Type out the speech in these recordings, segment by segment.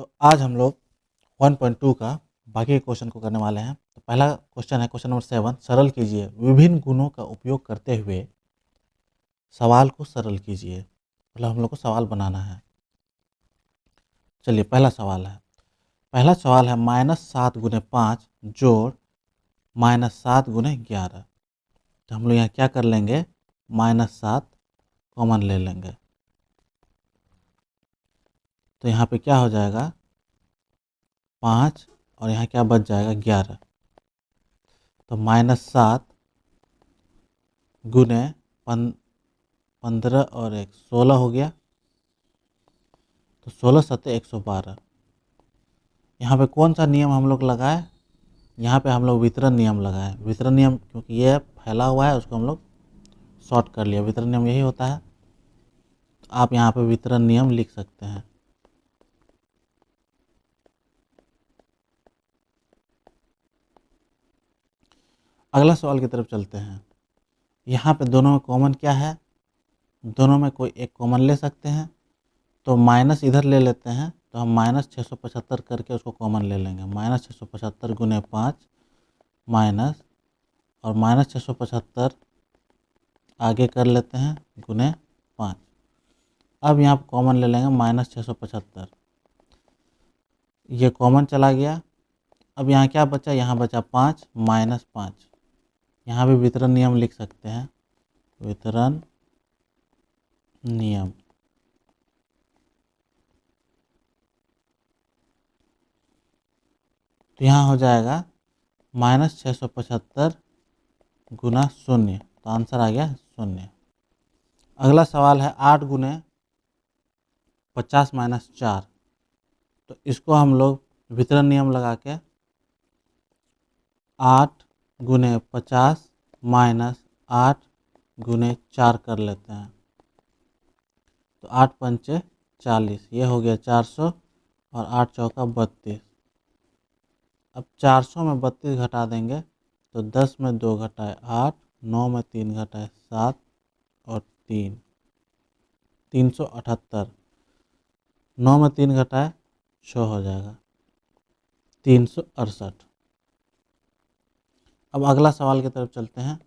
तो आज हम लोग 1.2 का बाकी के क्वेश्चन को करने वाले हैं। तो पहला क्वेश्चन है क्वेश्चन नंबर 7, सरल कीजिए। विभिन्न गुणों का उपयोग करते हुए सवाल को सरल कीजिए। मतलब हम लोग को सवाल बनाना है। चलिए पहला सवाल है -7 गुने 5 जोड़ -7 गुने 11। तो हम लोग यहाँ क्या कर लेंगे, -7 कॉमन ले लेंगे। तो यहाँ पे क्या हो जाएगा 5 और यहाँ क्या बच जाएगा 11। तो -7 गुने 15 और 1 16 हो गया। तो 16 सत्ते 112। यहाँ पे कौन सा नियम हम लोग लगाए, यहाँ पे हम लोग वितरण नियम लगाए। वितरण नियम क्योंकि ये फैला हुआ है उसको हम लोग शॉर्ट कर लिया। वितरण नियम यही होता है। तो आप यहाँ पे वितरण नियम लिख सकते हैं। अगला सवाल की तरफ चलते हैं। यहाँ पे दोनों में कॉमन क्या है, दोनों में कोई एक कॉमन ले सकते हैं। तो माइनस इधर ले लेते हैं। तो हम -675 करके उसको कॉमन ले लेंगे। -675 गुने 5 माइनस और -675 आगे कर लेते हैं गुने 5। अब यहाँ पर कॉमन ले लेंगे -675। ये कॉमन चला गया। अब यहाँ क्या बचा, यहाँ बचा 5 -5। यहाँ भी वितरण नियम लिख सकते हैं। वितरण नियम तो यहाँ हो जाएगा -675 गुना 0। तो आंसर आ गया 0। अगला सवाल है 8 गुने 50 - 4। तो इसको हम लोग वितरण नियम लगा के 8 गुने 50 माइनस 8 गुने 4 कर लेते हैं। तो 8 पंचे 40, ये हो गया 400 और 8 चौका 32। अब 400 में 32 घटा देंगे तो 10 में 2 घटाए 8, 9 में 3 घटाए 7 और 3 378। 9 में 3 घटाए 6 हो जाएगा 368। अब अगला सवाल की तरफ चलते हैं।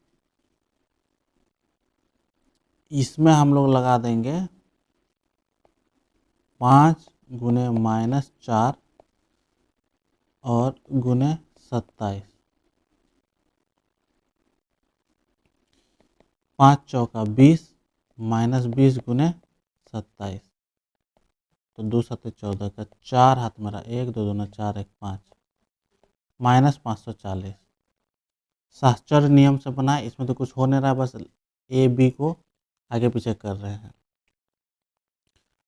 इसमें हम लोग लगा देंगे 5 गुने -4 और गुने 27। 5 चौका 20 -20 गुने 27। तो 2 सत्ते 14 का 4 हाथ मेरा 1 2 दूना 4 1 5 -540। साहचर्य नियम से बना है। इसमें तो कुछ हो नहीं रहा है, बस ए बी को आगे पीछे कर रहे हैं।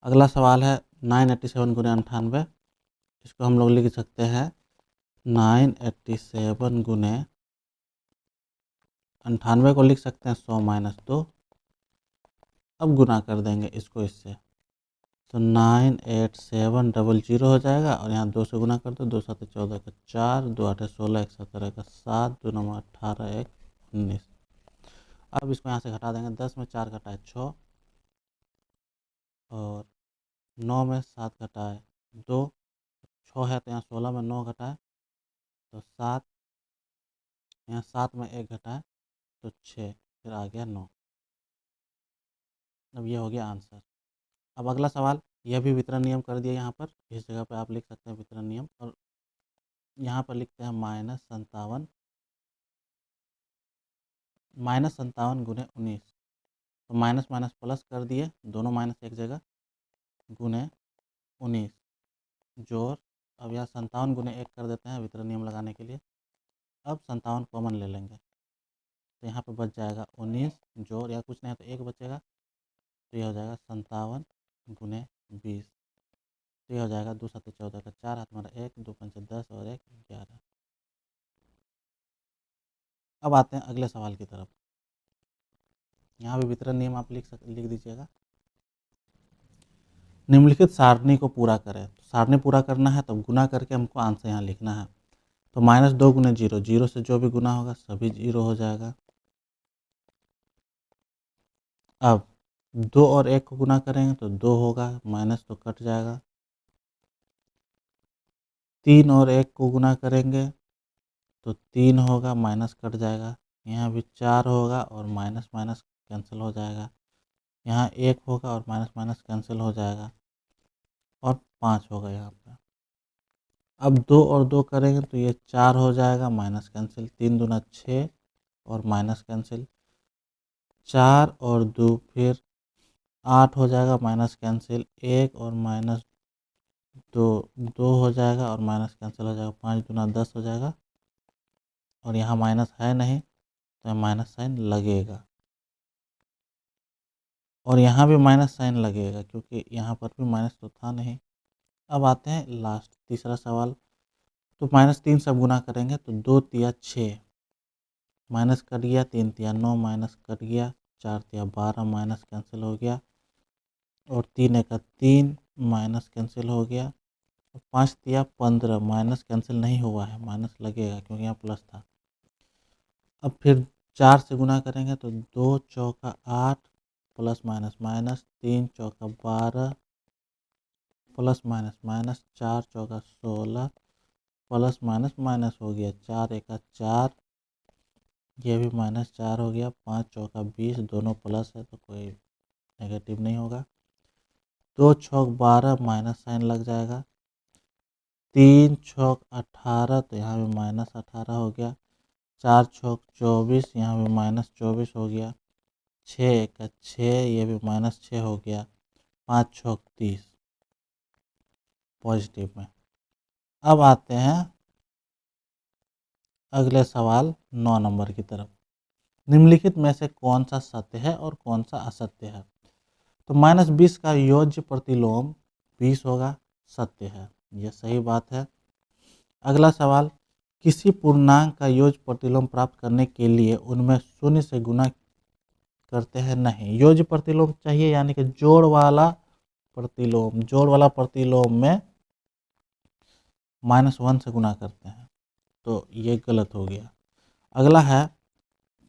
अगला सवाल है 987 गुने 98। इसको हम लोग लिख सकते हैं 987 गुने 98 को लिख सकते हैं 100 - 2। अब गुना कर देंगे इसको इससे। तो 98700 हो जाएगा और यहाँ 2 से गुना कर दो। 2 7 14 का 4, 2 8 16, 1 17 का 7, 2 9 18, 1 19। अब इसको यहाँ से घटा देंगे। 10 में 4 घटाए 6 और 9 में 7 घटाए 2, 6 है तो यहाँ 16 में 9 घटाए तो 7, यहाँ 7 में 1 घटाए तो 6, फिर आ गया 9। अब ये हो गया आंसर। अब अगला सवाल, यह भी वितरण नियम कर दिया। यहाँ पर इस जगह पे आप लिख सकते हैं वितरण नियम और यहाँ पर लिखते हैं -57 गुने 19। तो माइनस माइनस प्लस कर दिए, दोनों माइनस एक जगह, गुने 19 जोड़। अब यहाँ 57 गुने 1 कर देते हैं वितरण नियम लगाने के लिए। अब 57 कॉमन ले लेंगे तो यहाँ पे बच जाएगा 19 जोड़, या कुछ नहीं है तो 1 बचेगा। तो ये हो जाएगा 57 गुने 20। तो ये हो जाएगा 2 7 14 का 4 हाथ मारा 1, 2 5 10 और 1 11। अब आते हैं अगले सवाल की तरफ। यहाँ भी वितरण नियम आप लिख दीजिएगा। निम्नलिखित सारणी को पूरा करें। तो सारणी पूरा करना है तो गुना करके हमको आंसर यहाँ लिखना है। तो -2 गुने 0, 0 से जो भी गुना होगा सभी 0 हो जाएगा। अब 2 और 1 को गुना करेंगे तो 2 होगा, माइनस तो कट जाएगा। 3 और 1 को गुना करेंगे तो 3 होगा, माइनस कट जाएगा। यहाँ भी 4 होगा और माइनस माइनस कैंसिल हो जाएगा। यहाँ 1 होगा और माइनस माइनस कैंसिल हो जाएगा और 5 होगा यहाँ पे। अब 2 और 2 करेंगे तो ये 4 हो जाएगा, माइनस कैंसिल, 3 दूना 6 और माइनस कैंसिल, 4 और 2 फिर 8 हो जाएगा, माइनस कैंसिल, 1 और माइनस 2 2 हो जाएगा और माइनस कैंसिल हो जाएगा, 5 दूना 10 हो जाएगा और यहाँ माइनस है नहीं तो माइनस साइन लगेगा और यहाँ भी माइनस साइन लगेगा क्योंकि यहाँ पर भी माइनस तो था नहीं। अब आते हैं लास्ट तीसरा सवाल। तो -3 सब गुना करेंगे तो 2 तिया 6, माइनस कट गया, 3 तिया 9, माइनस कट गया, 4 तिया 12, माइनस कैंसिल हो गया और 3 एका 3, माइनस कैंसिल हो गया, 5 तिया 15, माइनस कैंसिल नहीं हुआ है, माइनस लगेगा क्योंकि यहाँ प्लस था। अब फिर 4 से गुना करेंगे तो 2 चौका 8 प्लस माइनस माइनस, 3 चौका 12 प्लस माइनस माइनस, 4 चौका 16 प्लस माइनस माइनस हो गया, 4 एका 4, ये भी -4 हो गया, 5 चौका 20, दोनों प्लस है तो कोई नेगेटिव नहीं होगा। 2 छौक 12, माइनस साइन लग जाएगा। 3 छौक 18 तो यहाँ भी -18 हो गया। 4 छौक 24, यहाँ भी -24 हो गया। 6 एका 6, ये भी -6 हो गया। 5 छौक 30 पॉजिटिव में। अब आते हैं अगले सवाल 9 नंबर की तरफ। निम्नलिखित में से कौन सा सत्य है और कौन सा असत्य है? तो -20 का योज्य प्रतिलोम 20 होगा, सत्य है, यह सही बात है। अगला सवाल, किसी पूर्णांक का योज्य प्रतिलोम प्राप्त करने के लिए उनमें शून्य से गुना करते हैं नहीं। योज्य प्रतिलोम चाहिए यानी कि जोड़ वाला प्रतिलोम, जोड़ वाला प्रतिलोम में -1 से गुना करते हैं तो ये गलत हो गया। अगला है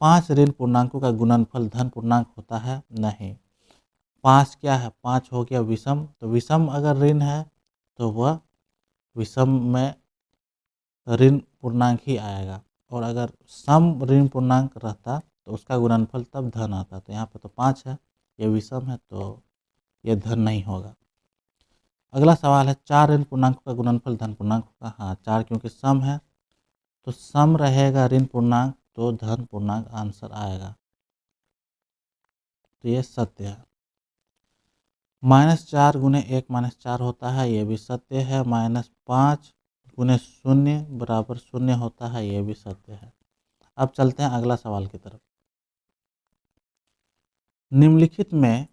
5 ऋण पूर्णांकों का गुणनफल धन पूर्णांक होता है नहीं। 5 क्या है? 5 हो गया विषम, तो विषम अगर ऋण है तो वह विषम में ऋण पूर्णांक ही आएगा और अगर सम ऋण पूर्णांक रहता तो उसका गुणनफल तब धन आता। तो यहाँ पे तो 5 है, ये विषम है तो ये धन नहीं होगा। अगला सवाल है 4 ऋण पूर्णांकों का गुणनफल धन पूर्णांक होगा। हाँ, 4 क्योंकि सम है तो सम रहेगा ऋण पूर्णांक तो धन पूर्णांक आंसर आएगा, तो ये सत्य है। -4 गुने 1 -4 होता है, ये भी सत्य है। -5 गुने 0 बराबर 0 होता है, ये भी सत्य है। अब चलते हैं अगला सवाल की तरफ। निम्नलिखित में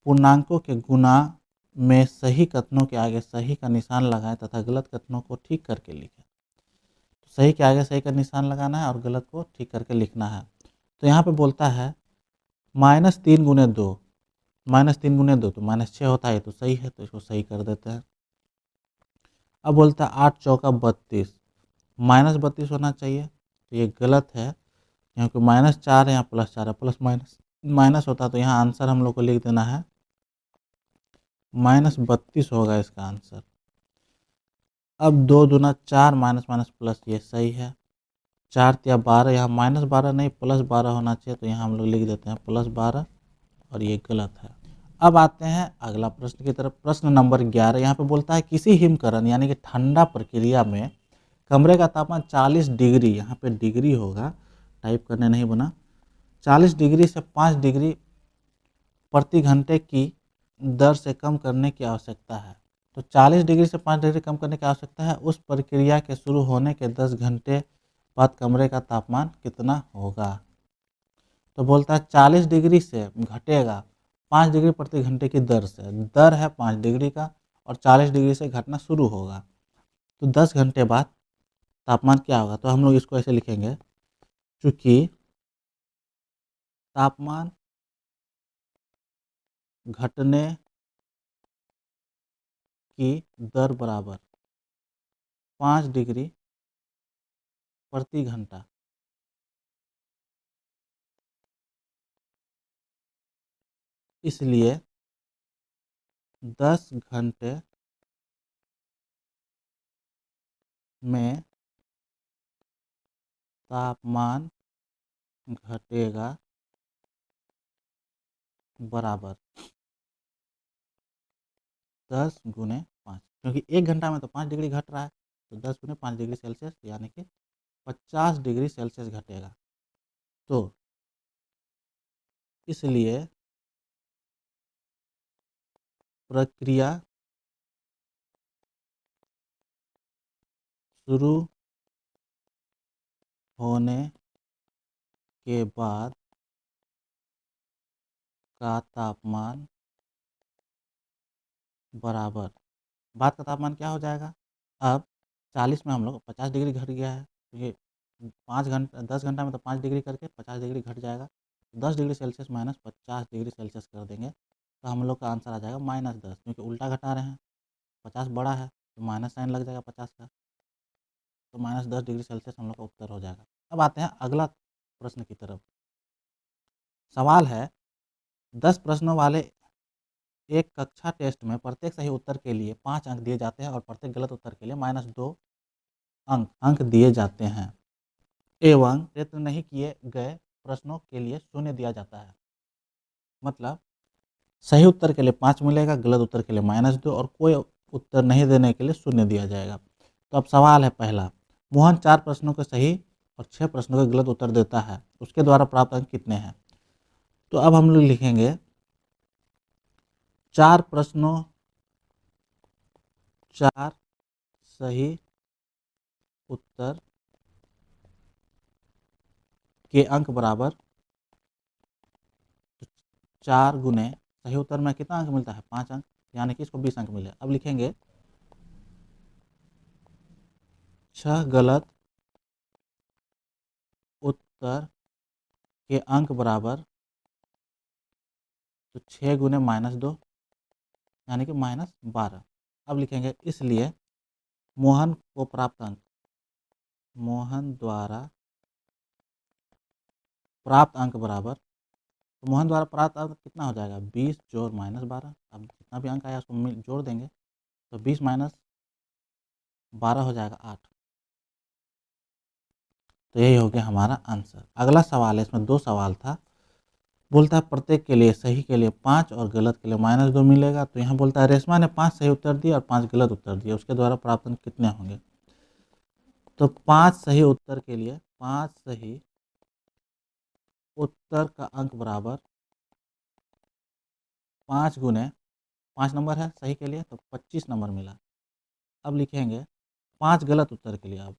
पूर्णांकों के गुणा में सही कथनों के आगे सही का निशान लगाएं तथा गलत कथनों को ठीक करके लिखें। तो सही के आगे सही का निशान लगाना है और गलत को ठीक करके लिखना है। तो यहाँ पे बोलता है -3 गुने 2, -3 गुने 2 तो -6 होता है, तो सही है, तो इसको सही कर देते हैं। अब बोलता है 8 चौका 32, -32 होना चाहिए, तो ये गलत है क्योंकि -4 है, यहाँ +4 है, प्लस माइनस माइनस होता तो यहाँ आंसर हम लोग को लिख देना है -32 होगा इसका आंसर। अब 2 दूना 4, माइनस माइनस प्लस, ये सही है। 4 तिया 12, यहाँ -12 नहीं +12 होना चाहिए, तो यहाँ हम लोग लिख देते हैं +12 और ये गलत है। अब आते हैं अगला प्रश्न की तरफ। प्रश्न नंबर 11 यहाँ पे बोलता है किसी हिमकरण यानी कि ठंडा प्रक्रिया में कमरे का तापमान 40 डिग्री, यहाँ पे डिग्री होगा, टाइप करने नहीं बना, 40 डिग्री से 5 डिग्री प्रति घंटे की दर से कम करने की आवश्यकता है। तो 40 डिग्री से 5 डिग्री कम करने की आवश्यकता है। उस प्रक्रिया के शुरू होने के 10 घंटे बाद कमरे का तापमान कितना होगा? तो बोलता है 40 डिग्री से घटेगा 5 डिग्री प्रति घंटे की दर से, दर है 5 डिग्री का और 40 डिग्री से घटना शुरू होगा, तो 10 घंटे बाद तापमान क्या होगा? तो हम लोग इसको ऐसे लिखेंगे, चूँकि तापमान घटने की दर बराबर 5 डिग्री प्रति घंटा, इसलिए 10 घंटे में तापमान घटेगा बराबर 10 × 5, क्योंकि 1 घंटा में तो 5 डिग्री घट रहा है, तो 10 × 5 डिग्री सेल्सियस यानी कि 50 डिग्री सेल्सियस घटेगा। तो इसलिए प्रक्रिया शुरू होने के बाद का तापमान बराबर, बाद का तापमान क्या हो जाएगा, अब 40 में हम लोग 50 डिग्री घट गया है, तो ये 5 घंटा 10 घंटा में तो 5 डिग्री करके 50 डिग्री घट जाएगा, 10 degree Celsius minus 50 degree Celsius कर देंगे तो हम लोग का आंसर आ जाएगा -10, क्योंकि उल्टा घटा रहे हैं, 50 बड़ा है तो माइनस साइन लग जाएगा 50 का, तो -10 डिग्री सेल्सियस हम लोग का उत्तर हो जाएगा। अब आते हैं अगला प्रश्न की तरफ। सवाल है 10 प्रश्नों वाले एक कक्षा टेस्ट में प्रत्येक सही उत्तर के लिए 5 अंक दिए जाते हैं और प्रत्येक गलत उत्तर के लिए -2 अंक दिए जाते हैं एवं प्रयत्न नहीं किए गए प्रश्नों के लिए 0 दिया जाता है। मतलब सही उत्तर के लिए 5 मिलेगा, गलत उत्तर के लिए -2 और कोई उत्तर नहीं देने के लिए 0 दिया जाएगा। तो अब सवाल है पहला, मोहन 4 प्रश्नों के सही और 6 प्रश्नों के गलत उत्तर देता है, उसके द्वारा प्राप्त अंक कितने हैं? तो अब हम लोग लिखेंगे 4 प्रश्नों 4 सही उत्तर के अंक बराबर 4 गुने सही उत्तर में कितना अंक मिलता है 5 अंक, यानी कि इसको 20 अंक मिले। अब लिखेंगे 6 गलत उत्तर के अंक बराबर, तो 6 गुने -2 यानी कि -12। अब लिखेंगे इसलिए मोहन को प्राप्त अंक, मोहन द्वारा प्राप्त अंक बराबर, तो मोहन द्वारा प्राप्त अंक कितना हो जाएगा 20 जोड़ -12। अब जितना भी अंक आया उसको जोड़ देंगे तो 20 - 12 हो जाएगा 8। तो यही हो गया हमारा आंसर। अगला सवाल है, इसमें 2 सवाल था। बोलता है प्रत्येक के लिए सही के लिए 5 और गलत के लिए -2 मिलेगा। तो यहाँ बोलता है रेशमा ने 5 सही उत्तर दिए और 5 गलत उत्तर दिए, उसके द्वारा प्राप्त अंक कितने होंगे? तो 5 सही उत्तर के लिए 5 सही उत्तर का अंक बराबर 5 गुने 5 नंबर है सही के लिए तो 25 नंबर मिला। अब लिखेंगे 5 गलत उत्तर के लिए, अब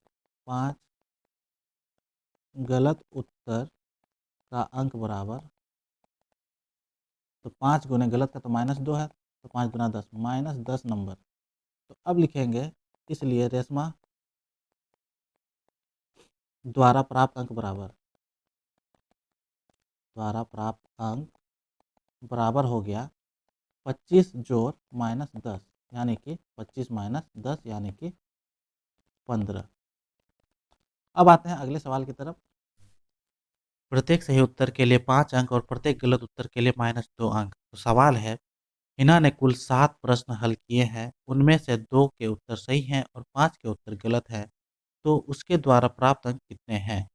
5 गलत उत्तर का अंक बराबर, तो 5 गुने गलत का तो -2 है, तो 5 गुना 10 -10 नंबर। तो अब लिखेंगे इसलिए रेशमा द्वारा प्राप्त अंक बराबर, द्वारा प्राप्त अंक बराबर हो गया 25 जोड़ -10 यानी कि 25 - 10 यानी कि 15। अब आते हैं अगले सवाल की तरफ। प्रत्येक सही उत्तर के लिए 5 अंक और प्रत्येक गलत उत्तर के लिए -2 अंक। तो सवाल है, हिना ने कुल 7 प्रश्न हल किए हैं, उनमें से 2 के उत्तर सही हैं और 5 के उत्तर गलत हैं, तो उसके द्वारा प्राप्त अंक कितने हैं?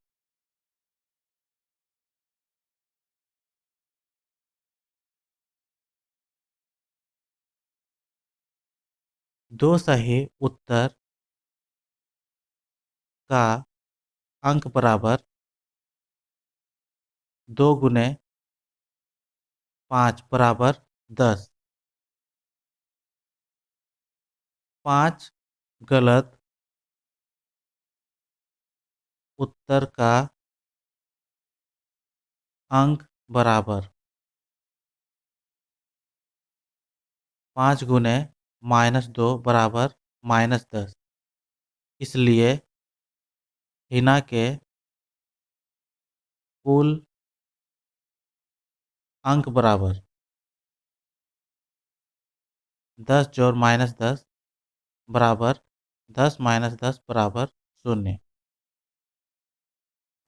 दो सही उत्तर का अंक बराबर 2 गुने 5 बराबर 10। 5 गलत उत्तर का अंक बराबर 5 गुने -2 बराबर -10। इसलिए हिना के कुल अंक बराबर 10 जोड़ -10 बराबर 10 - 10 बराबर 0।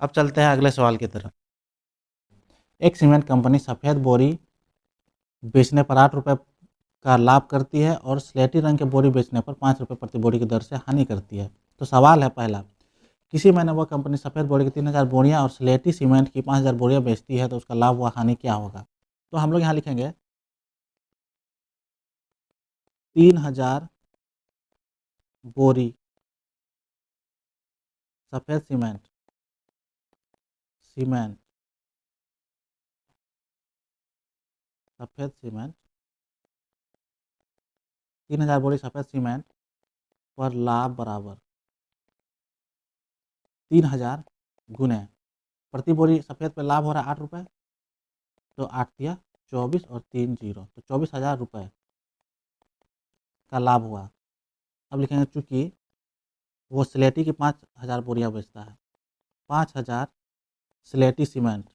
अब चलते हैं अगले सवाल की तरफ। एक सीमेंट कंपनी सफ़ेद बोरी बेचने पर 8 रुपये का लाभ करती है और स्लेटी रंग के बोरी बेचने पर 5 रुपये प्रति बोरी की दर से हानि करती है। तो सवाल है पहला, किसी महीने वह कंपनी सफ़ेद बोरी की 3000 बोरियां और स्लेटी सीमेंट की 5000 बोरियां बेचती है, तो उसका लाभ व हानि क्या होगा। तो हम लोग यहाँ लिखेंगे 3000 बोरी सफ़ेद सीमेंट सफ़ेद सीमेंट 3000 बोरी सफ़ेद सीमेंट पर लाभ बराबर 3000 गुने प्रति बोरी सफ़ेद पर लाभ हो रहा है 8 रुपये, तो 8 दिया 24 और 3 जीरो, तो 24,000 रुपये का लाभ हुआ। अब लिखेंगे चूँकि वो स्लेटी की 5000 बोरियां बेचता है, 5000 स्लेटी सीमेंट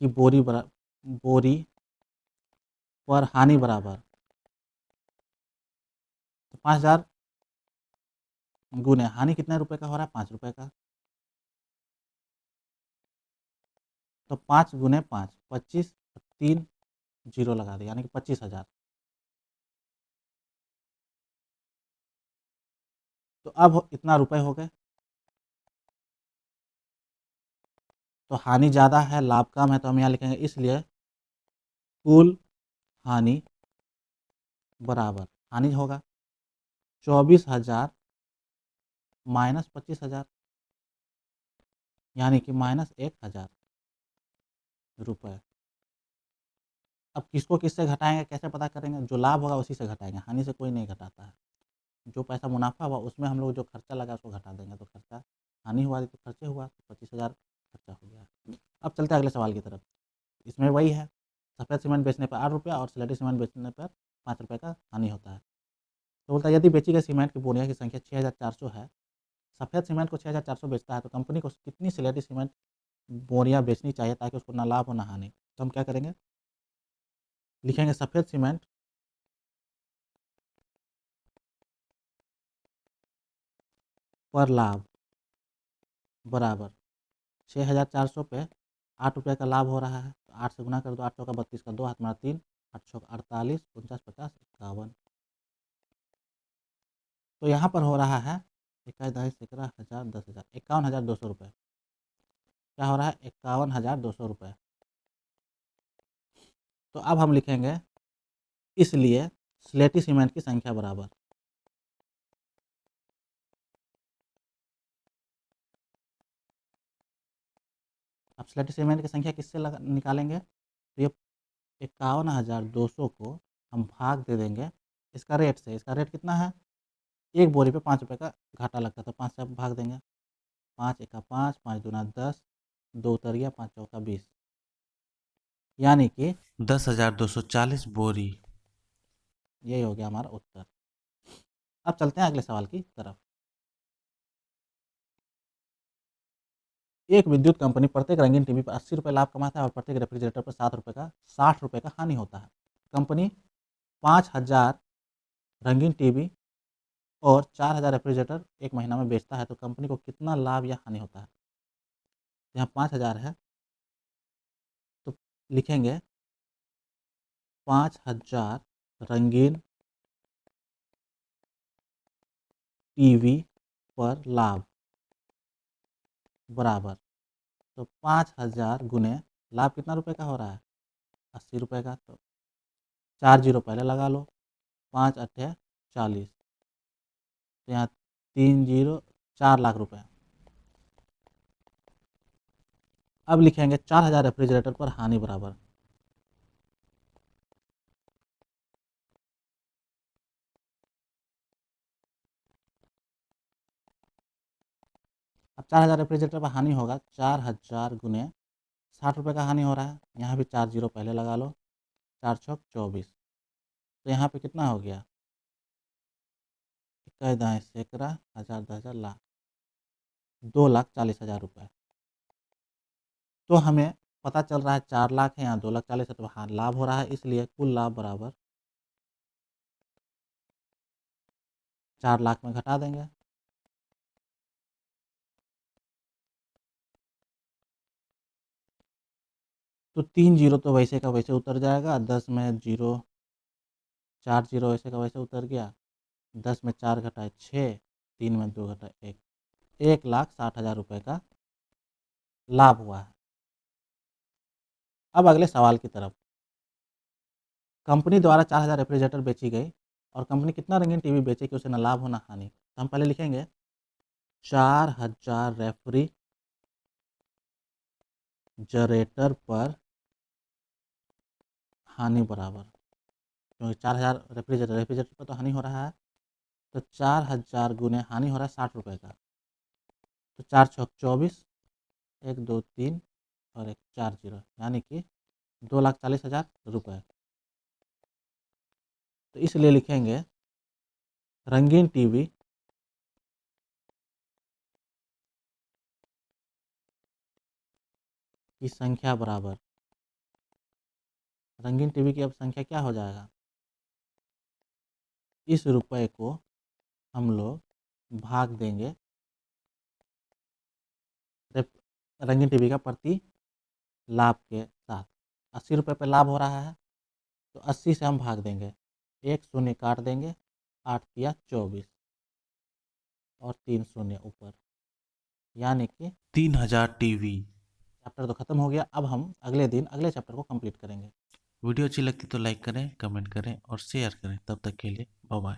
की बोरी पर हानि बराबर, तो 5000 गुने हानि कितने रुपए का हो रहा है, 5 रुपये का, तो 5 गुने 5 25, 3 जीरो लगा दिया, यानी कि 25,000। तो अब इतना रुपए हो गए, तो हानि ज़्यादा है लाभ कम है, तो हम यहाँ लिखेंगे इसलिए कुल हानि बराबर, हानि होगा 24,000 माइनस 25,000, यानी कि -1,000 रुपये। अब किसको किससे घटाएंगे, कैसे पता करेंगे, जो लाभ होगा उसी से घटाएंगे, हानि से कोई नहीं घटाता है। जो पैसा मुनाफा हुआ उसमें हम लोग जो खर्चा लगा उसको घटा देंगे, तो खर्चा हानि हुआ तो खर्चे हुआ, तो 25,000 खर्चा हो गया। अब चलते हैं अगले सवाल की तरफ। इसमें वही है, सफ़ेद सीमेंट बेचने पर 8 रुपया और स्लेटी सीमेंट बेचने पर 5 रुपये का हानि होता है। तो बोलता है यदि बेची गई सीमेंट की बोरियां की संख्या 6400 है, सफ़ेद सीमेंट को 6400 बेचता है, तो कंपनी को कितनी स्लेटी सीमेंट बोरियां बेचनी चाहिए ताकि उसको ना लाभ हो ना हानि। तो हम क्या करेंगे, लिखेंगे सफ़ेद सीमेंट पर लाभ बराबर 6400 पे 8 रुपये का लाभ हो रहा है, तो 8 से गुना कर दो, 8 चौका 32 का 2 हाथ मारा 3, 8 चौका 48, 49, 50, 51। तो यहाँ पर हो रहा है 21, 22, 11, 1000, 10,000, 51,200 रुपये। क्या हो रहा है, 51,200 रुपये। तो अब हम लिखेंगे इसलिए स्लेटी सीमेंट की संख्या बराबर, अब स्लेटी सीमेंट की संख्या किससे निकालेंगे, तो ये 51,200 को हम भाग दे देंगे इसका रेट से। इसका रेट कितना है, एक बोरी पे 5 रुपये का घाटा लगता है, तो 5 से आप भाग देंगे, 5 एका 5, 5 दूना 10, 2 उतरिया 5 चौका 20, यानी कि 10,240 बोरी। यही हो गया हमारा उत्तर। अब चलते हैं अगले सवाल की तरफ। एक विद्युत कंपनी प्रत्येक रंगीन टीवी पर 80 रुपये लाभ कमाता है और प्रत्येक रेफ्रिजरेटर पर 60 रुपये का हानि होता है। कंपनी 5,000 रंगीन टीवी और 4,000 रेफ्रिजरेटर एक महीना में बेचता है, तो कंपनी को कितना लाभ या हानि होता है। यहाँ 5,000 है, तो लिखेंगे 5,000 रंगीन टीवी पर लाभ बराबर, तो 5,000 गुने लाभ कितना रुपए का हो रहा है, 80 रुपये का, तो 4 जीरो पहले लगा लो, 5 अट्ठे 40, तो यहाँ 3 जीरो 4 लाख रुपए। अब लिखेंगे 4,000 रेफ्रिजरेटर पर हानि बराबर, अब 4,000 रेफ्रिजरेटर पर हानि होगा, 4,000 गुने 60 रुपये का हानि हो रहा है, यहाँ भी 4 जीरो पहले लगा लो, 4 छक 24, तो यहाँ पे कितना हो गया, 21 दाएँ सैकड़ा, 1000 10,000 लाख, 2,40,000 रुपये। तो हमें पता चल रहा है 4 लाख है, यहाँ 2,40,000 है, तो हाँ लाभ हो रहा है, इसलिए कुल लाभ बराबर 4 लाख में घटा देंगे। तो 3 जीरो तो वैसे का वैसे उतर जाएगा, 10 में जीरो, 4 जीरो वैसे का वैसे उतर गया, 10 में 4 घटाए 6, 3 में 2 घटाए 1, 1,60,000 रुपये का लाभ हुआ है। अब अगले सवाल की तरफ। कंपनी द्वारा 4,000 रेफ्रिजरेटर बेची गई और कंपनी कितना रंगीन टीवी बेचे कि उसे न लाभ हो न हानि। तो हम पहले लिखेंगे 4,000 रेफ्रिजरेटर पर हानि बराबर, क्योंकि 4,000 रेफ्रिजरेटर पर तो हानि हो रहा है, तो 4,000 गुने हानि हो रहा है 60 रुपये का, तो 4 चौक 24, 1 2 3 और 1 4 जीरो, यानी कि 2,40,000 रुपये। तो इसलिए लिखेंगे रंगीन टीवी की संख्या बराबर, रंगीन टीवी की अब संख्या क्या हो जाएगा, इस रुपए को हम लोग भाग देंगे रंगीन टीवी का प्रति लाभ के साथ। 80 रुपये पे लाभ हो रहा है, तो 80 से हम भाग देंगे, एक शून्य काट देंगे, 8 तिया 24 और 3 शून्य ऊपर, यानी कि 3,000 टीवी। चैप्टर तो खत्म हो गया। अब हम अगले दिन अगले चैप्टर को कंप्लीट करेंगे। वीडियो अच्छी लगती तो लाइक करें, कमेंट करें और शेयर करें। तब तक के लिए बाय बाय।